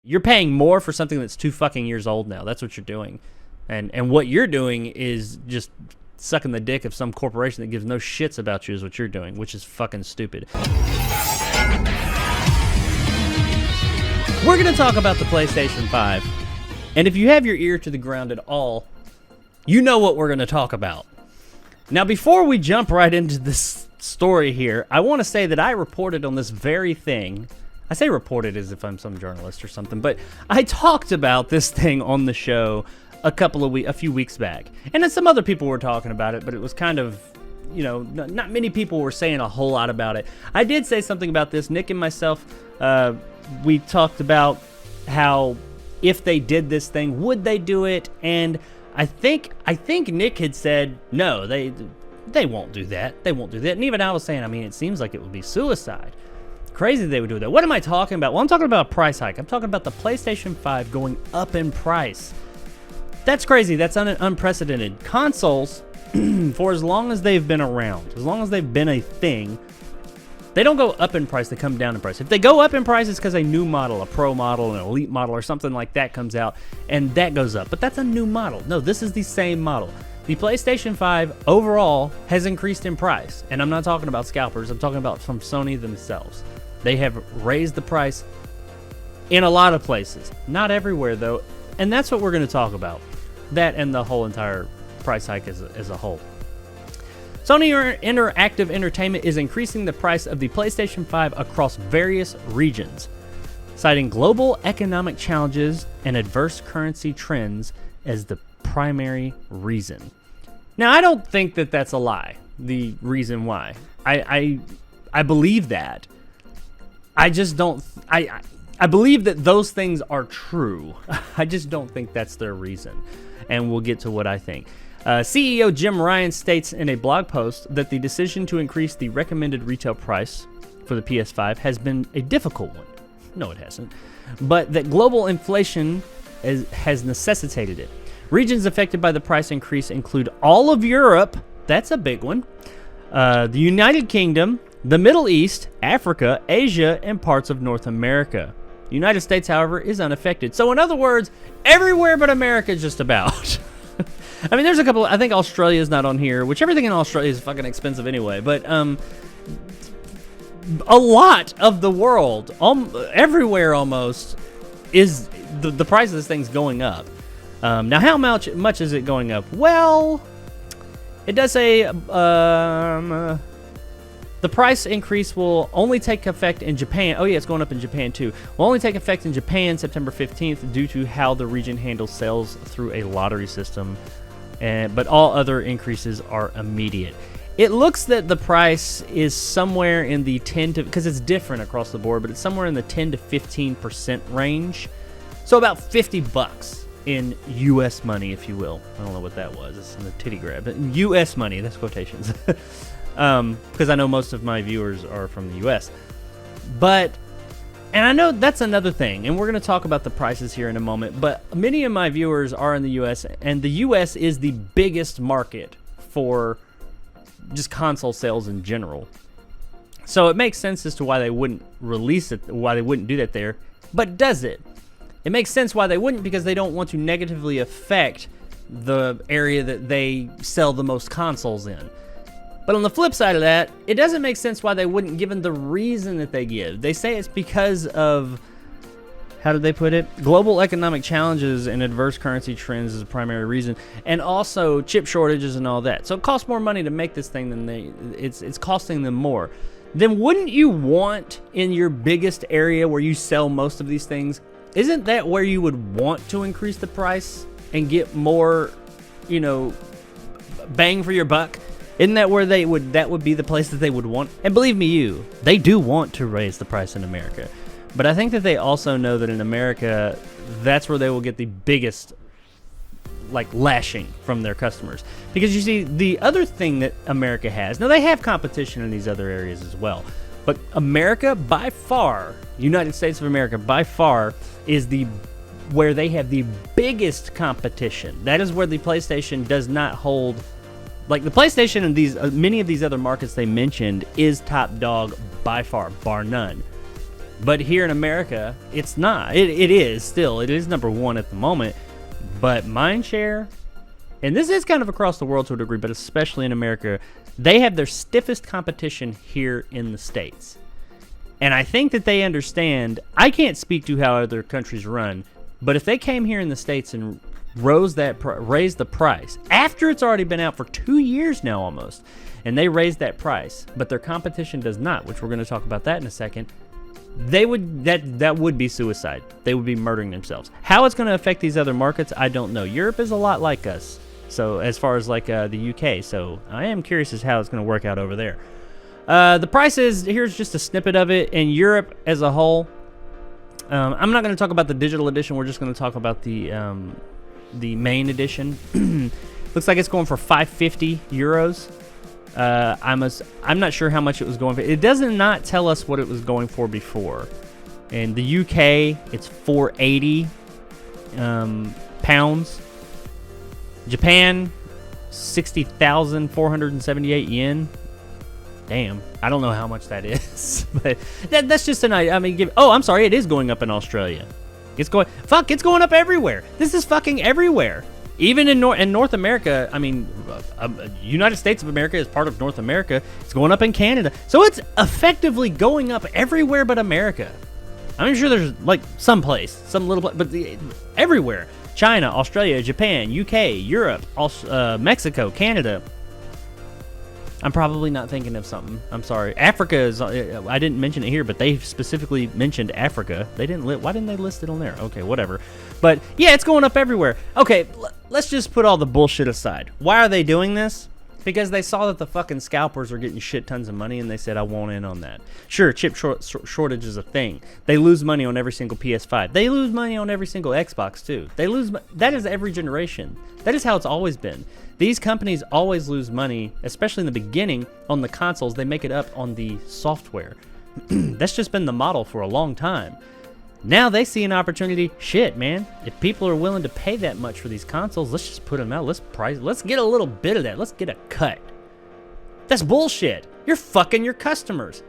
You're paying more for something that's 2 fucking years old now. That's what you're doing. And what you're doing is just sucking the dick of some corporation that gives no shits about you is what you're doing, which is fucking stupid. We're going to talk about the PlayStation 5. And if you have your ear to the ground at all, you know what we're going to talk about. Now, before we jump right into this story here, I want to say that I reported on this very thing. I say reported as if I'm some journalist or something, but I talked about this thing on the show a few weeks back. And then some other people were talking about it, but it was kind of, you know, not many people were saying a whole lot about it. I did say something about this. Nick and myself, we talked about how if they did this thing, would they do it? And I think Nick had said, no, they won't do that. They won't do that. And even I was saying, I mean, it seems like it would be suicide. Crazy they would do that. What am I talking about? Well, I'm talking about a price hike. I'm talking about the PlayStation 5 going up in price. That's crazy. That's unprecedented. Consoles, for as long as they've been around, as long as they've been a thing, they don't go up in price, they come down in price. If they go up in price, it's because a new model, a pro model, an elite model, or something like that comes out, and that goes up. But that's a new model. No, this is the same model. The PlayStation 5 overall has increased in price. And I'm not talking about scalpers, I'm talking about from Sony themselves. They have raised the price in a lot of places. Not everywhere, though. And that's what we're going to talk about. That and the whole entire price hike as a whole. Sony Interactive Entertainment is increasing the price of the PlayStation 5 across various regions, citing global economic challenges and adverse currency trends as the primary reason. Now, I don't think that that's a lie, the reason why. I believe that. I just don't... I believe that those things are true. I just don't think that's their reason. And we'll get to what I think. CEO Jim Ryan states in a blog post that the decision to increase the recommended retail price for the PS5 has been a difficult one. No, it hasn't. But that global inflation has necessitated it. Regions affected by the price increase include all of Europe. That's a big one. The United Kingdom, the Middle East, Africa, Asia, and parts of North America. The United States, however, is unaffected. So in other words, everywhere but America just about. I mean, there's a couple. I think Australia's not on here, which everything in Australia is fucking expensive anyway. But a lot of the world, everywhere almost, is the price of this thing's going up. Now, how much is it going up? Well, it does say the price increase will only take effect in Japan. Oh yeah, it's going up in Japan too. Will only take effect in Japan September 15th due to how the region handles sales through a lottery system. But all other increases are immediate. It looks that the price is somewhere in the 10 to, because it's different across the board, but it's somewhere in the 10 to 15% range. So about $50 in U.S. money, if you will. I don't know what that was. It's in the titty grab. But U.S. money, that's quotations. Because I know most of my viewers are from the U.S. But, and I know that's another thing, and we're going to talk about the prices here in a moment, but many of my viewers are in the U.S., and the U.S. is the biggest market for just console sales in general. So it makes sense as to why they wouldn't release it, why they wouldn't do that there. But does it? It makes sense why they wouldn't, because they don't want to negatively affect the area that they sell the most consoles in. But on the flip side of that, it doesn't make sense why they wouldn't, given the reason that they give. They say it's because of, how did they put it? Global economic challenges and adverse currency trends is a primary reason. And also chip shortages and all that. So it costs more money to make this thing than it's costing them more. Then wouldn't you want in your biggest area where you sell most of these things, isn't that where you would want to increase the price and get more, you know, bang for your buck? Isn't that where that would be the place that they would want? And believe me, they do want to raise the price in America. But I think that they also know that in America, that's where they will get the biggest, like, lashing from their customers. Because you see, the other thing that America has, now they have competition in these other areas as well, but America, by far, United States of America, by far, is where they have the biggest competition. That is where the PlayStation does not hold. Like, the PlayStation in these many of these other markets they mentioned is top dog by far, bar none. But here in America, it's not. It is still. It is number one at the moment. But mindshare, and this is kind of across the world to a degree, but especially in America, they have their stiffest competition here in the States. And I think that they understand. I can't speak to how other countries run, but if they came here in the States and raised the price after it's already been out for 2 years now almost, and they raised that price, but their competition does not, which we're going to talk about that in a second, they would that would be suicide. They would be murdering themselves. How it's going to affect these other markets, I don't know. Europe is a lot like us, so as far as like the UK, so I am curious as how it's going to work out over there. The prices, here's just a snippet of it. In Europe as a whole, I'm not going to talk about the digital edition. We're just going to talk about the main edition. Looks like it's going for 550 euros. I'm not sure how much it was going for. It doesn't not tell us what it was going for before. In the UK, it's 480 pounds. Japan, 60,478 yen. Damn, I don't know how much that is, but that's just an idea. I mean, I'm sorry, it is going up in Australia. It's going up everywhere. This is fucking everywhere. Even in North America, I mean, United States of America is part of North America. It's going up in Canada. So it's effectively going up everywhere but America. I'm sure there's like some little place, but everywhere. China, Australia, Japan, UK, Europe, Mexico, Canada. I'm probably not thinking of something. I'm sorry. Africa is, I didn't mention it here, but they specifically mentioned Africa. Why didn't they list it on there? Okay, whatever. But yeah, it's going up everywhere. Okay, let's just put all the bullshit aside. Why are they doing this? Because they saw that the fucking scalpers are getting shit tons of money, and they said, I want in on that. Sure, chip shortage is a thing. They lose money on every single PS5. They lose money on every single Xbox, too. That is every generation. That is how it's always been. These companies always lose money, especially in the beginning, on the consoles. They make it up on the software. That's just been the model for a long time. Now they see an opportunity. Shit, man. If people are willing to pay that much for these consoles, let's just put them out. Let's get a little bit of that. Let's get a cut. That's bullshit. You're fucking your customers.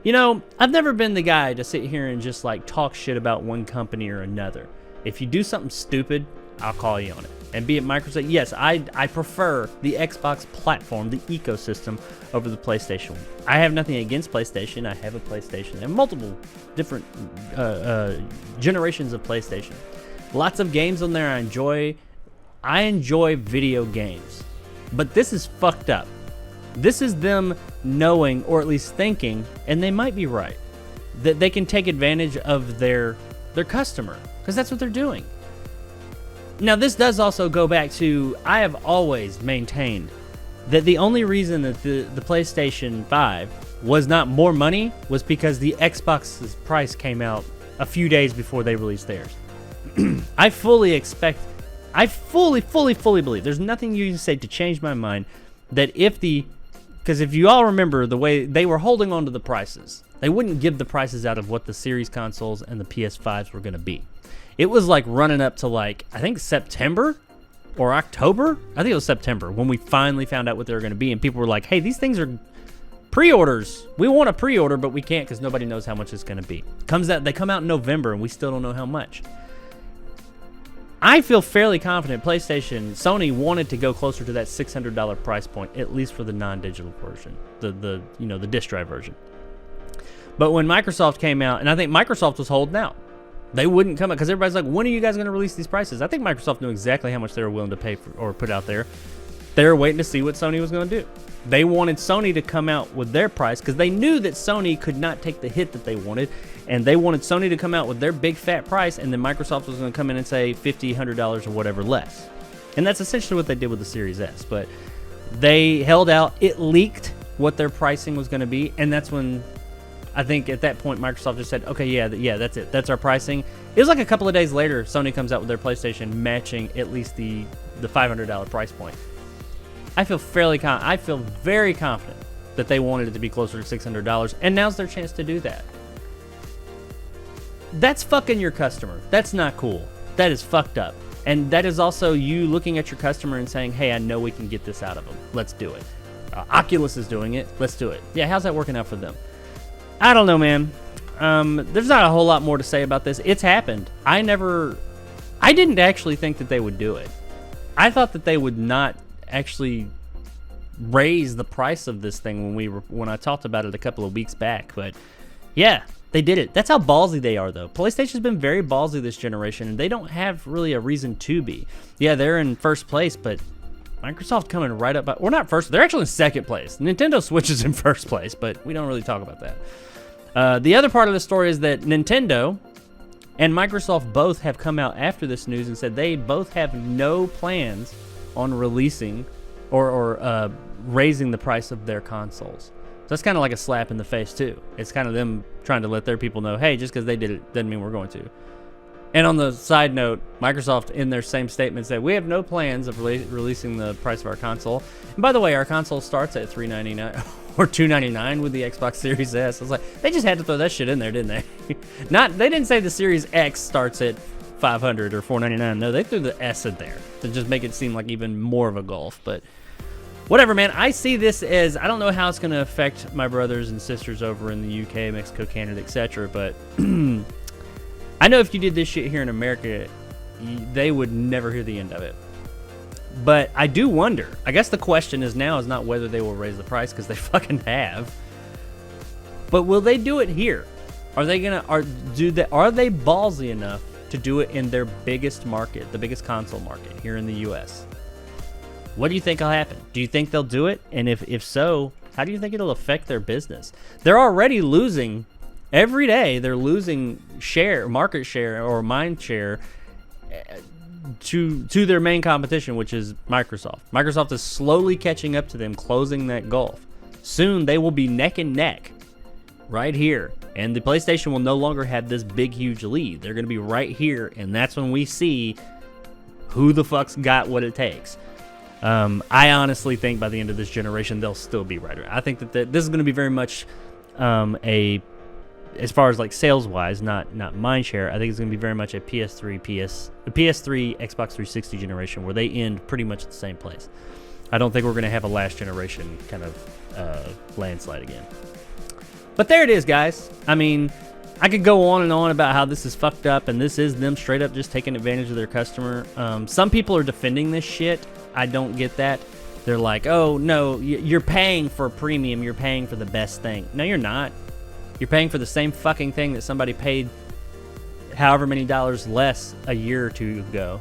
You know, I've never been the guy to sit here and just like talk shit about one company or another. If you do something stupid, I'll call you on it. And be it Microsoft, yes, I prefer the Xbox platform, the ecosystem, over the PlayStation. I have nothing against PlayStation. I have a PlayStation. There are multiple different generations of PlayStation. Lots of games on there I enjoy. I enjoy video games. But this is fucked up. This is them knowing, or at least thinking, and they might be right, that they can take advantage of their customer, because that's what they're doing. Now, this does also go back to, I have always maintained that the only reason that the PlayStation 5 was not more money was because the Xbox's price came out a few days before they released theirs. I fully believe, there's nothing you can say to change my mind, that because if you all remember the way they were holding on to the prices, they wouldn't give the prices out of what the series consoles and the PS5s were going to be. It was like running up to like, I think September or October. I think it was September when we finally found out what they were going to be. And people were like, hey, these things are pre-orders. We want a pre-order, but we can't because nobody knows how much it's going to be. They come out in November and we still don't know how much. I feel fairly confident Sony wanted to go closer to that $600 price point, at least for the non-digital version, the disc drive version. But when Microsoft came out, and I think Microsoft was holding out. They wouldn't come out because everybody's like, when are you guys going to release these prices? I think Microsoft knew exactly how much they were willing to pay for or put out there. They were waiting to see what Sony was going to do. They wanted Sony to come out with their price because they knew that Sony could not take the hit that they wanted, and they wanted Sony to come out with their big fat price, and then Microsoft was going to come in and say $50, $100 or whatever less. And that's essentially what they did with the Series S. But they held out. It leaked what their pricing was going to be, and that's when I think at that point Microsoft just said, okay, yeah, that's it. That's our pricing. It was like a couple of days later, Sony comes out with their PlayStation matching at least the $500 price point. I feel very confident that they wanted it to be closer to $600, and now's their chance to do that. That's fucking your customer. That's not cool. That is fucked up. And that is also you looking at your customer and saying, hey, I know we can get this out of them. Let's do it. Oculus is doing it. Let's do it. Yeah, how's that working out for them? I don't know, man. There's not a whole lot more to say about this. It's happened. I didn't actually think that they would do it. I thought that they would not actually raise the price of this thing when I talked about it a couple of weeks back. But yeah, they did it. That's how ballsy they are, though. PlayStation's been very ballsy this generation, and they don't have really a reason to be. Yeah, they're in first place, but Microsoft coming right up. Well, not first. They're actually in second place. Nintendo Switch is in first place, but we don't really talk about that. The other part of the story is that Nintendo and Microsoft both have come out after this news and said they both have no plans on releasing or raising the price of their consoles. So that's kind of like a slap in the face, too. It's kind of them trying to let their people know, hey, just because they did it doesn't mean we're going to. And on the side note, Microsoft, in their same statement, said, we have no plans of releasing the price of our console. And by the way, our console starts at $399 or $299 with the Xbox Series S. I was like, they just had to throw that shit in there, didn't they? They didn't say the Series X starts at $500 or $499. No, they threw the S in there to just make it seem like even more of a gulf. But whatever, man. I see this as, I don't know how it's going to affect my brothers and sisters over in the UK, Mexico, Canada, etc. But I know if you did this shit here in America, they would never hear the end of it. But I do wonder. I guess the question is not whether they will raise the price, because they fucking have. But will they do it here? Are they ballsy enough to do it in their biggest market, the biggest console market here in the US? What do you think will happen? Do you think they'll do it? And if so, how do you think it'll affect their business? They're already losing every day. They're losing market share or mind share to their main competition, which is Microsoft. Microsoft is slowly catching up to them, closing that gulf. Soon they will be neck and neck right here, and the PlayStation will no longer have this big huge lead. They're going to be right here, and that's when we see who the fuck's got what it takes. I honestly think by the end of this generation they'll still be right around. I think that this is going to be very much as far as like sales wise, not mind share, I think it's going to be very much a PS3, Xbox 360 generation where they end pretty much at the same place. I don't think we're going to have a last generation kind of landslide again. But there it is, guys. I mean, I could go on and on about how this is fucked up, and this is them straight up just taking advantage of their customer. Some people are defending this shit. I don't get that. They're like, oh, no, you're paying for a premium. You're paying for the best thing. No, you're not. You're paying for the same fucking thing that somebody paid however many dollars less a year or two ago.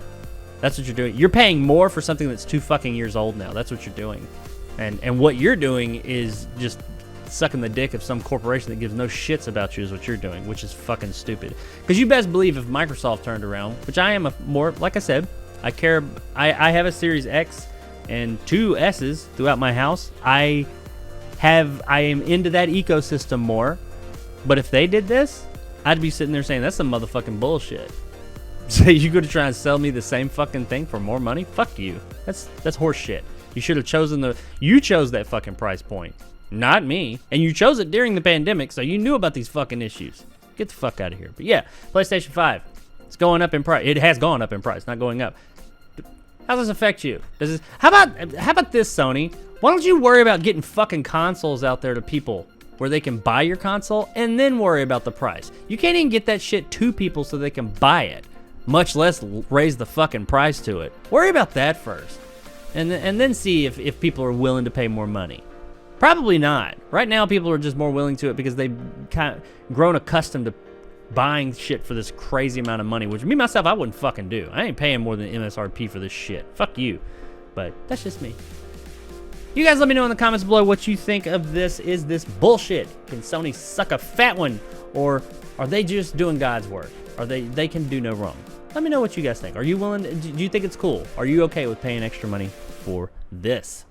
That's what you're doing. You're paying more for something that's 2 fucking years old now. That's what you're doing. And what you're doing is just sucking the dick of some corporation that gives no shits about you is what you're doing, which is fucking stupid. Because you best believe if Microsoft turned around, which I am like I said, I have a Series X and 2 S's throughout my house. I am into that ecosystem more. But if they did this, I'd be sitting there saying, that's some motherfucking bullshit. So you going to try and sell me the same fucking thing for more money? Fuck you. That's horse shit. You should have chosen you chose that fucking price point, not me. And you chose it during the pandemic, so you knew about these fucking issues. Get the fuck out of here. But yeah, PlayStation 5, it's going up in price. It has gone up in price, not going up. How does this affect you? How about this, Sony? Why don't you worry about getting fucking consoles out there to people where they can buy your console and then worry about the price? You can't even get that shit to people so they can buy it, much less raise the fucking price to it. Worry about that first, and then see if people are willing to pay more money. Probably not. Right now, people are just more willing to it because they've kind of grown accustomed to buying shit for this crazy amount of money, which me, myself, I wouldn't fucking do. I ain't paying more than MSRP for this shit. Fuck you. But that's just me. You guys let me know in the comments below what you think of this. Is this bullshit? Can Sony suck a fat one? Or are they just doing God's work? Are they can do no wrong? Let me know what you guys think. Are you willing? Do you think it's cool? Are you okay with paying extra money for this?